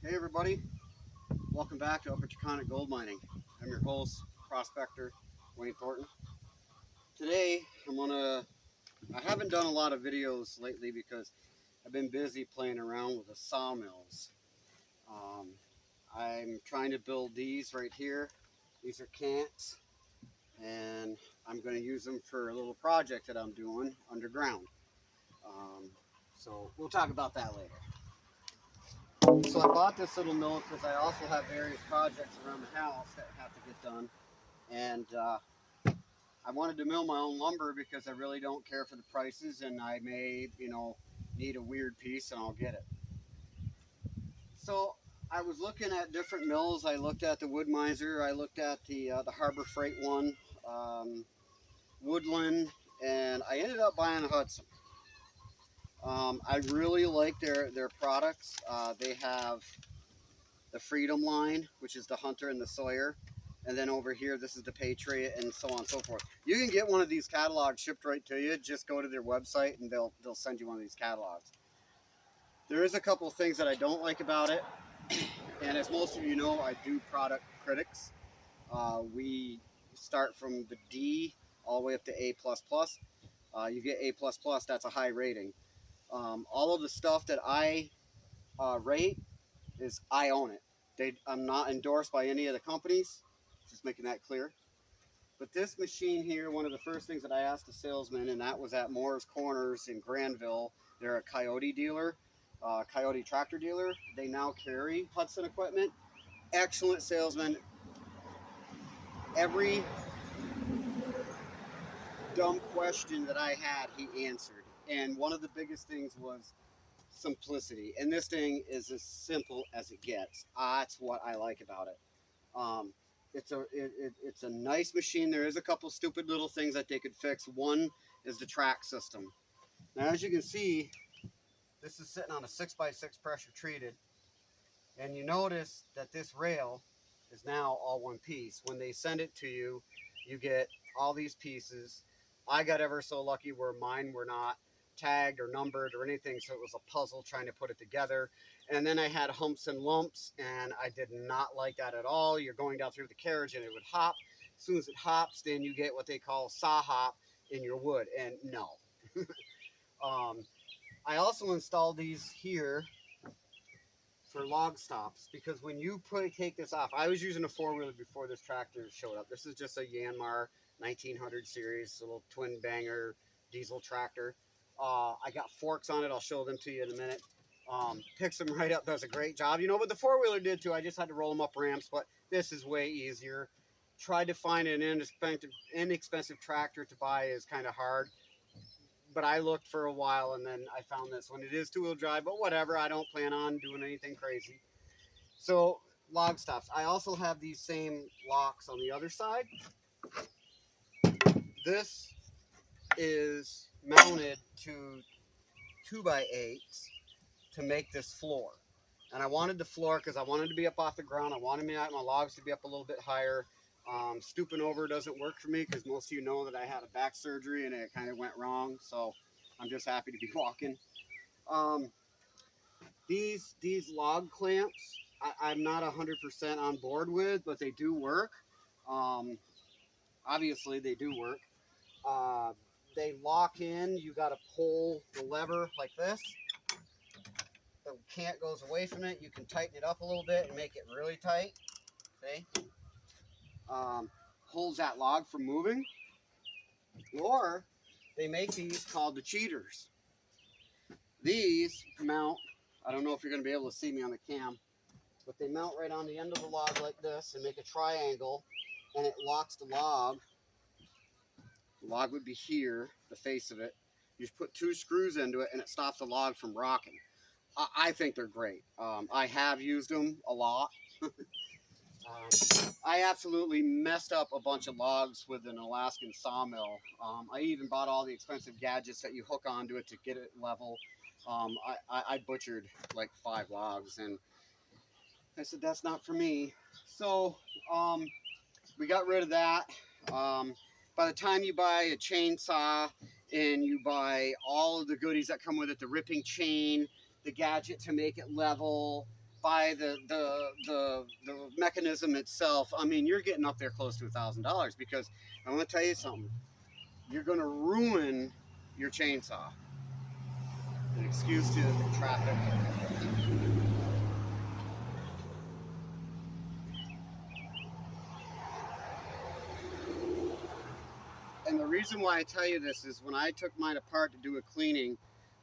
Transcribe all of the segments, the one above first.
Hey everybody, welcome back to Upper Chicana Gold Mining. I'm your host, prospector Wayne Thornton. Today I haven't done a lot of videos lately because I've been busy playing around with the sawmills. Um, I'm trying to build these right here. These are cants, and I'm going to use them for a little project that I'm doing underground. Um, so we'll talk about that later. So I bought this little mill because I also have various projects around the house that have to get done. And I wanted to mill my own lumber because I really don't care for the prices, and I may, need a weird piece and I'll get it. So I was looking at different mills. I looked at the Wood Miser. I looked at the Harbor Freight one, Woodland, and I ended up buying a Hud-Son. I really like their products. They have the Freedom line, which is the Hunter and the Sawyer. And then over here, this is the Patriot, and so on and so forth. You can get one of these catalogs shipped right to you. Just go to their website, and they'll send you one of these catalogs. There is a couple of things that I don't like about it. And as most of you know, I do product critics. We start from the D all the way up to A++. You get A++, that's a high rating. All of the stuff that I rate is I own it. I'm not endorsed by any of the companies, just making that clear. But this machine here, one of the first things that I asked the salesman, and that was at Moore's Corners in Granville. They're a Coyote dealer, Coyote tractor dealer. They now carry Hud-Son equipment. Excellent salesman. Every dumb question that I had, he answered. And one of the biggest things was simplicity. And this thing is as simple as it gets. That's what I like about it. It's a nice machine. There is a couple stupid little things that they could fix. One is the track system. Now, as you can see, this is sitting on a 6x6 pressure treated, and you notice that this rail is now all one piece. When they send it to you, you get all these pieces. I got ever so lucky where mine were not tagged or numbered or anything, so it was a puzzle trying to put it together. And then I had humps and lumps, and I did not like that at all. You're going down through the carriage and it would hop. As soon as it hops, then you get what they call saw hop in your wood, and no. I also installed these here for log stops, because when you take this off, I was using a four-wheeler before this tractor showed up. This is just a Yanmar 1900 series, a little twin banger diesel tractor. I got forks on it. I'll show them to you in a minute. Picks them right up, does a great job. But the four-wheeler did too. I just had to roll them up ramps, but this is way easier. Tried to find an inexpensive tractor to buy is kind of hard, but I looked for a while and then I found this one. It is two-wheel drive, but whatever. I don't plan on doing anything crazy. So log stops. I also have these same locks on the other side. This is mounted to 2x8s to make this floor. And I wanted the floor because I wanted to be up off the ground. I wanted my logs to be up a little bit higher. Stooping over doesn't work for me because most of you know that I had a back surgery and it kind of went wrong. So I'm just happy to be walking. These log clamps, I'm not 100% on board with, but they do work. Obviously, they do work. They lock in. You got to pull the lever like this. The cant goes away from it. You can tighten it up a little bit and make it really tight. See? Holds that log from moving. Or they make these called the cheaters. These mount, I don't know if you're going to be able to see me on the cam, but they mount right on the end of the log like this and make a triangle, and it locks the log. The log would be here, the face of it. You just put 2 screws into it and it stops the log from rocking. I think they're great. I have used them a lot. I absolutely messed up a bunch of logs with an Alaskan sawmill. I even bought all the expensive gadgets that you hook onto it to get it level. I butchered like 5 logs, and I said, that's not for me. So we got rid of that. By the time you buy a chainsaw and you buy all of the goodies that come with it, the ripping chain, the gadget to make it level, by the mechanism itself, I mean, you're getting up there close to $1,000 because I'm going to tell you something. You're going to ruin your chainsaw. An excuse to the traffic. And the reason why I tell you this is when I took mine apart to do a cleaning,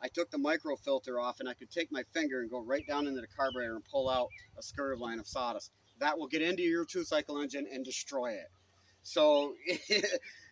I took the micro filter off and I could take my finger and go right down into the carburetor and pull out a skirt line of sawdust. That will get into your 2-cycle engine and destroy it. So,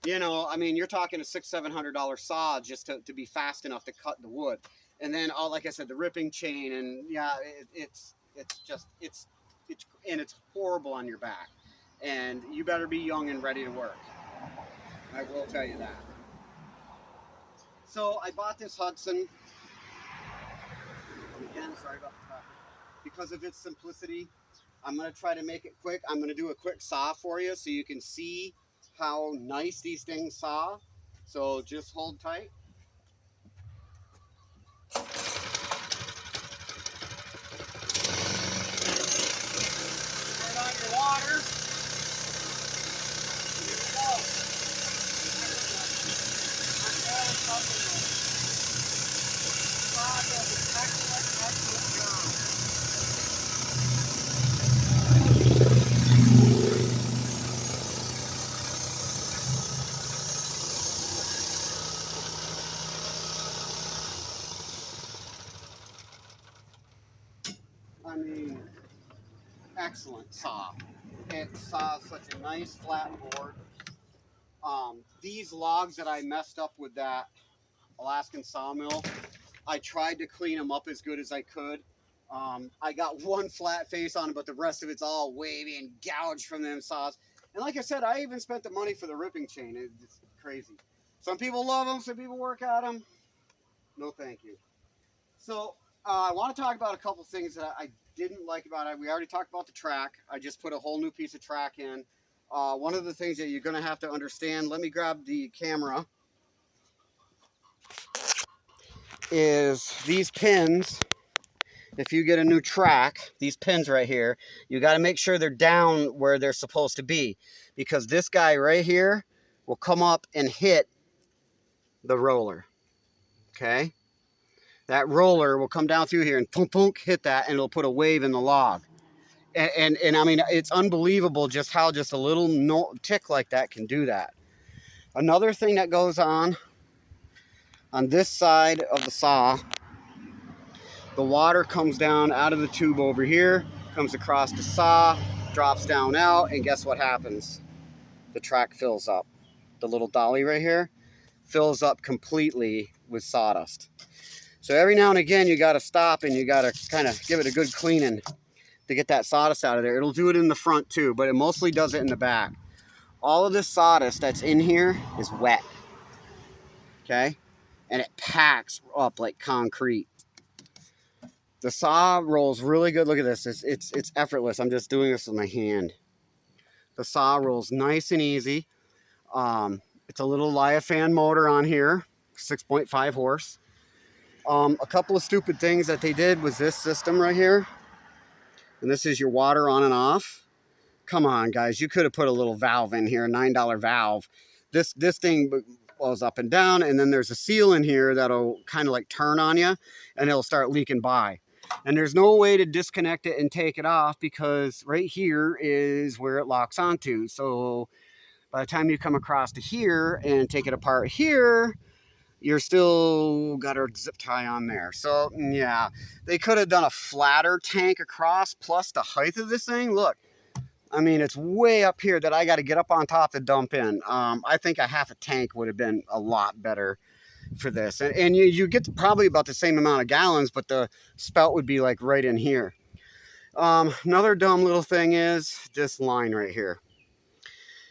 you know, I mean, you're talking a $600-700 saw just to be fast enough to cut the wood. And then, all like I said, the ripping chain, and yeah, it's horrible on your back. And you better be young and ready to work. I will tell you that. So I bought this Hud-Son. Again, sorry about the traffic. Because of its simplicity, I'm going to try to make it quick. I'm going to do a quick saw for you so you can see how nice these things saw. So just hold tight. Turn on your water. Here we go. I mean, excellent saw. It saws such a nice flat board. These logs that I messed up with that Alaskan sawmill, I tried to clean them up as good as I could. I got one flat face on it, but the rest of it's all wavy and gouged from them saws. And like I said, I even spent the money for the ripping chain. It's crazy. Some people love them, some people work at them. No thank you. So I want to talk about a couple things that I didn't like about it. We already talked about the track. I just put a whole new piece of track in. One of the things that you're going to have to understand, let me grab the camera, is these pins. If you get a new track, these pins right here, you got to make sure they're down where they're supposed to be, because this guy right here will come up and hit the roller. Okay? That roller will come down through here and thunk, thunk, hit that, and it'll put a wave in the log. And I mean, it's unbelievable just how just a little tick like that can do that. Another thing that goes on this side of the saw, the water comes down out of the tube over here, comes across the saw, drops down out, and guess what happens? The track fills up. The little dolly right here fills up completely with sawdust. So every now and again, you got to stop and you got to kind of give it a good cleaning to get that sawdust out of there. It'll do it in the front too, but it mostly does it in the back. All of this sawdust that's in here is wet, okay? And it packs up like concrete. The saw rolls really good. Look at this. It's effortless. I'm just doing this with my hand. The saw rolls nice and easy. It's a little Liafan motor on here, 6.5 horse. A couple of stupid things that they did was this system right here. And this is your water on and off. Come on, guys. You could have put a little valve in here, a $9 valve. This thing goes up and down, and then there's a seal in here that'll kind of like turn on you, and it'll start leaking by. And there's no way to disconnect it and take it off because right here is where it locks onto. So by the time you come across to here and take it apart here, you're still got a zip tie on there. So yeah, they could have done a flatter tank across plus the height of this thing. Look, I mean, it's way up here that I got to get up on top to dump in. I think a half a tank would have been a lot better for this. And you get probably about the same amount of gallons, but the spout would be like right in here. Another dumb little thing is this line right here.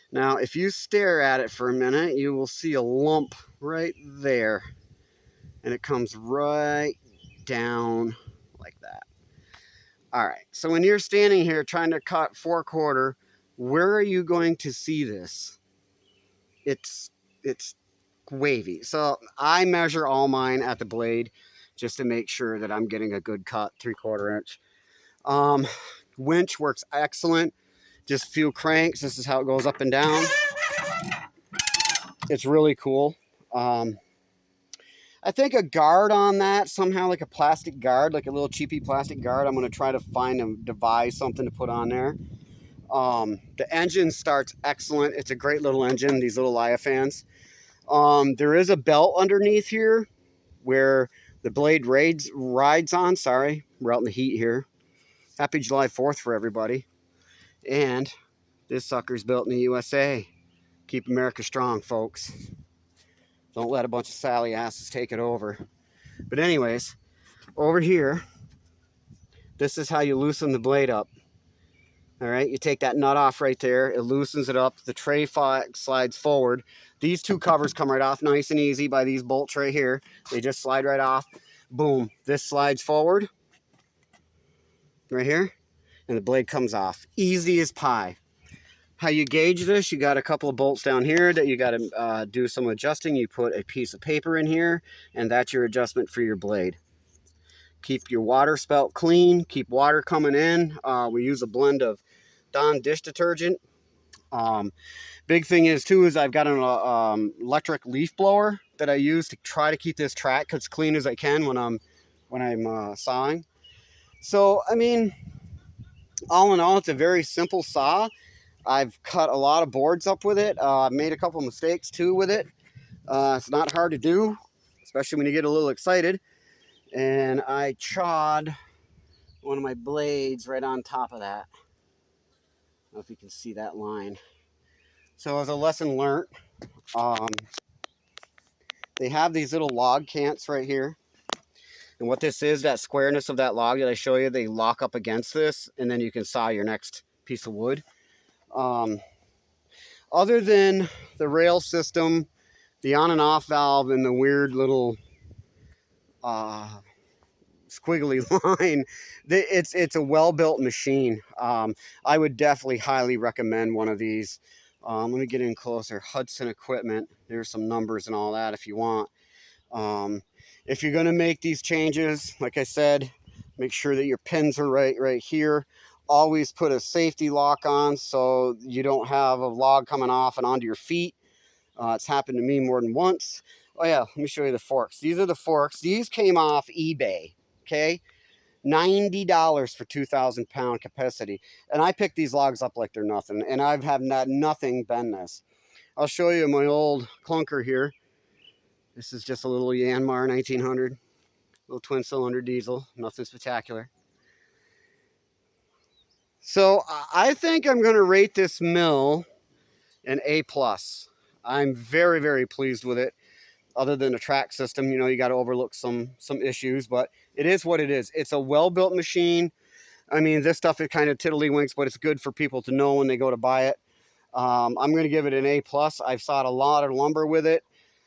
Now, if you stare at it for a minute, you will see a lump right there. And it comes right down like that. All right, so when you're standing here trying to cut 4/4, where are you going to see this? It's wavy. So I measure all mine at the blade just to make sure that I'm getting a good cut, 3/4 inch. Winch works excellent. Just a few cranks. This is how it goes up and down. It's really cool. I think a guard on that, somehow like a plastic guard, like a little cheapy plastic guard. I'm going to try to find and devise something to put on there. The engine starts excellent. It's a great little engine, these little Liafans. There is a belt underneath here where the blade rides on. Sorry, we're out in the heat here. Happy July 4th for everybody. And this sucker's built in the USA. Keep America strong, folks. Don't let a bunch of Sally asses take it over. But anyways, over here, this is how you loosen the blade up. All right, you take that nut off right there. It loosens it up. The tray slides forward. These two covers come right off nice and easy by these bolts right here. They just slide right off. Boom. This slides forward right here, and the blade comes off. Easy as pie. How you gauge this, you got a couple of bolts down here that you got to do some adjusting. You put a piece of paper in here, and that's your adjustment for your blade. Keep your water spout clean. Keep water coming in. We use a blend of Dawn dish detergent. Big thing is too is I've got an electric leaf blower that I use to try to keep this track as clean as I can when I'm sawing. So I mean, all in all, it's a very simple saw. I've cut a lot of boards up with it. I've made a couple mistakes too with it. It's not hard to do, especially when you get a little excited. And I chawed one of my blades right on top of that. I don't know if you can see that line. So as a lesson learned, they have these little log cants right here. And what this is, that squareness of that log that I show you, they lock up against this, and then you can saw your next piece of wood. Other than the rail system, the on and off valve, and the weird little squiggly line, it's a well-built machine. I would definitely highly recommend one of these. Let me get in closer. Hud-Son equipment. There's some numbers and all that if you want. If you're going to make these changes, like I said, make sure that your pins are right here. Always put a safety lock on so you don't have a log coming off and onto your feet. It's happened to me more than once. Oh yeah, let me show you the forks. These are the forks. These came off eBay, okay? $90 for 2,000 pound capacity. And I picked these logs up like they're nothing. And I've had nothing bend this. I'll show you my old clunker here. This is just a little Yanmar 1900. Little twin cylinder diesel. Nothing spectacular. So I think I'm going to rate this mill an A+. I'm very, very pleased with it. Other than the track system, you know, you got to overlook some issues, but it is what it is. It's a well-built machine. I mean, this stuff is kind of tiddlywinks, but it's good for people to know when they go to buy it. I'm going to give it an A+. I've sawed a lot of lumber with it.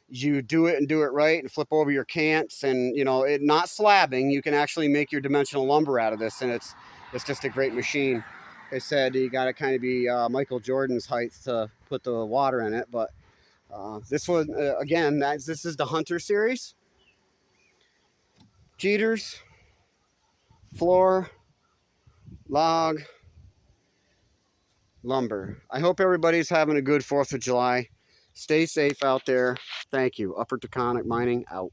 You do it and do it right and flip over your cants, and you know, it not slabbing. You can actually make your dimensional lumber out of this, and it's just a great machine. Like I said, you got to kind of be Michael Jordan's height to put the water in it, but this one, again, this is the Hunter series. Jeters, floor, log, lumber. I hope everybody's having a good 4th of July. Stay safe out there. Thank you. Upper Taconic Mining out.